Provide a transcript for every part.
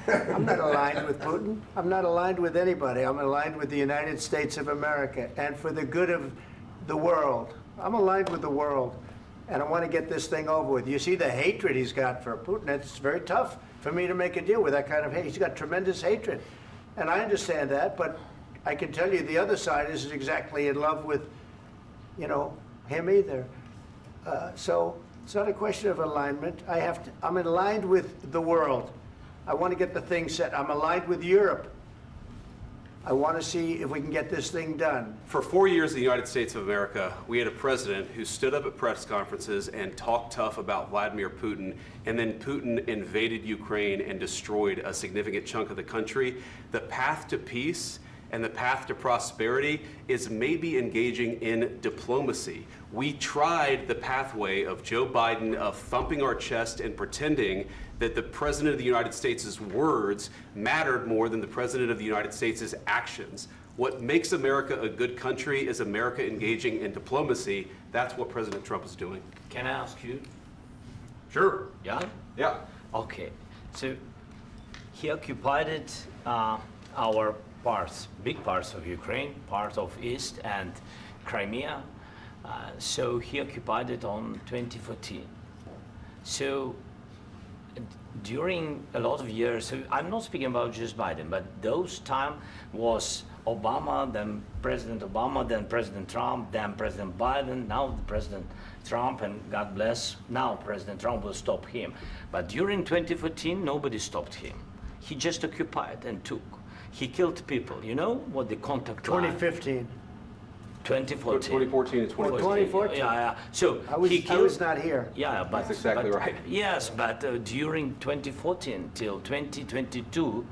I'm not aligned with Putin. I'm not aligned with anybody. I'm aligned with the United States of America and for the good of the world. I'm aligned with the world, and I want to get this thing over with. You see the hatred he's got for Putin. It's very tough for me to make a deal with that kind of hate. He's got tremendous hatred, and I understand that, but I can tell you the other side isn't exactly in love with, you know, him either. So it's not a question of alignment. I'm aligned with the world. I want to get the thing set. I'm aligned with Europe. I want to see if we can get this thing done. For 4 years in the United States of America, we had a president who stood up at press conferences and talked tough about Vladimir Putin, and then Putin invaded Ukraine and destroyed a significant chunk of the country. The path to peace and the path to prosperity is maybe engaging in diplomacy. We tried the pathway of Joe Biden of thumping our chest and pretending that the President of the United States' words mattered more than the President of the United States' actions. What makes America a good country is America engaging in diplomacy. That's what President Trump is doing. Can I ask you? Sure. Yeah? Yeah. Okay. So he occupied our parts, big parts of Ukraine, part of East and Crimea. So he occupied it on 2014. So during a lot of years, so I'm not speaking about just Biden, but those time was Obama, then President Obama, then President Trump, then President Biden, now the President Trump, and God bless, now President Trump will stop him. But during 2014, nobody stopped him. He just occupied and took. He killed people. You know what the contact line? 2015. 2014. 2014 and 2015. 2014. Yeah. So I was not here. Yeah, but that's exactly right. Yes, but during 2014 till 2022,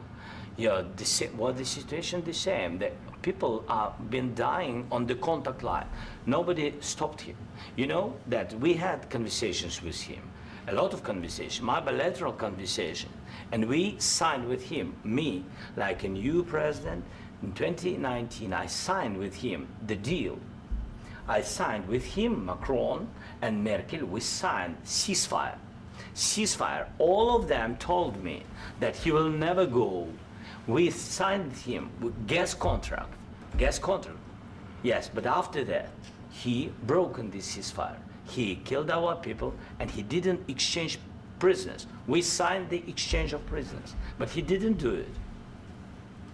yeah, the situation the same. The people are been dying on the contact line. Nobody stopped him. You know that we had conversations with him, a lot of conversation, my bilateral conversation, and we signed with him, me, like a new president. In 2019, I signed with him the deal. I signed with him, Macron and Merkel, we signed ceasefire. Ceasefire. All of them told me that he will never go. We signed with him with gas contract. Gas contract. Yes, but after that, he broken this ceasefire. He killed our people and he didn't exchange prisoners. We signed the exchange of prisoners, but he didn't do it.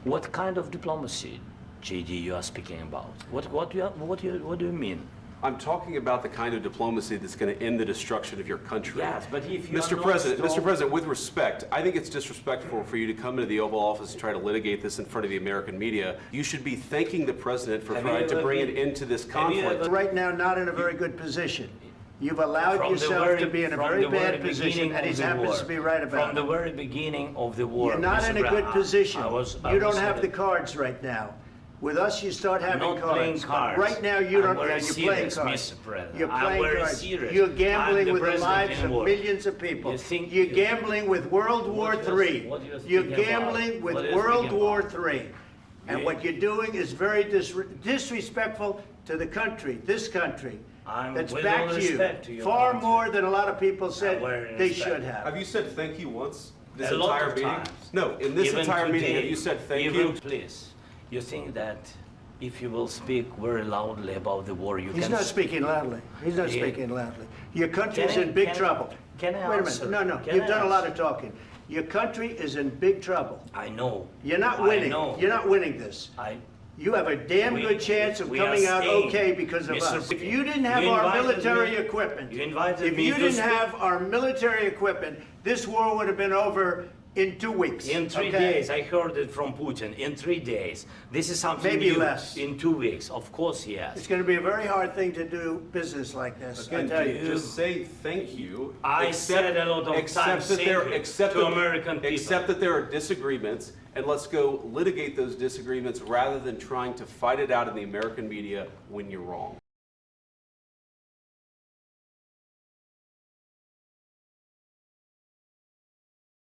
What kind of diplomacy, JD, you are speaking about? What do you mean? I'm talking about the kind of diplomacy that's going to end the destruction of your country. Yes, but if you Mr. President, with respect, I think it's disrespectful for you to come into the Oval Office and try to litigate this in front of the American media. You should be thanking the President for trying to bring an end to this conflict. Right now, not in a very good position. You've allowed yourself to be in a very bad position, and he happens to be right about it. From the very beginning of the war. You're not in a good position. You don't have the cards right now. With us, you start having not cards. Playing cards. Right now, you don't. You're playing cards. Mr. President. You're playing cards. Serious. You're gambling with the president lives of millions of people. You're gambling with World War III. You're gambling with World War III. And what you're doing is very disrespectful to the country, this country. That's back to you, far more than a lot of people said they should have. Have you said thank you once this A lot entire of meeting? times. No, in this Even entire today, meeting, have you said thank you? Please, you think that if you will speak very loudly about the war, you can... He's not speaking loudly. He's not speaking loudly. Your country is in big trouble. Can I Wait a answer? minute. No, you've done a lot of talking. Your country is in big trouble. I know. You're not winning. I know. You're not winning this. You have a damn good chance of coming out okay because of us. If you didn't have our military equipment, if you didn't have our military equipment, this war would have been over in 2 weeks. In 3 days, I heard it from Putin. In 3 days, this is something maybe new. Less. In 2 weeks, of course, yes. It's going to be a very hard thing to do business like this. I tell you. Just say thank you. I said a lot of times to American people. Accept that there are disagreements, and let's go litigate those disagreements rather than trying to fight it out in the American media when you're wrong.